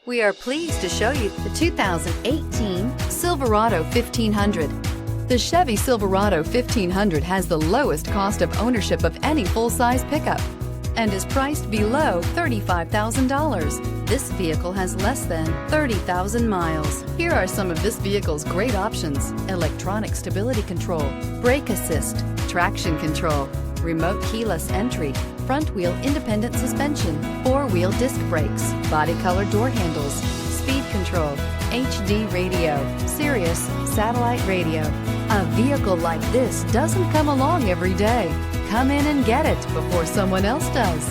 We are pleased to show you the 2018 Silverado 1500. The Chevy Silverado 1500 has the lowest cost of ownership of any full-size pickup and is priced below $35,000. This vehicle has less than 30,000 miles. Here are some of this vehicle's great options: electronic stability control, brake assist, traction control, remote keyless entry, front wheel independent suspension, four-wheel disc brakes, body color door handles, speed control, HD radio, Sirius satellite radio. A vehicle like this doesn't come along every day. Come in and get it before someone else does.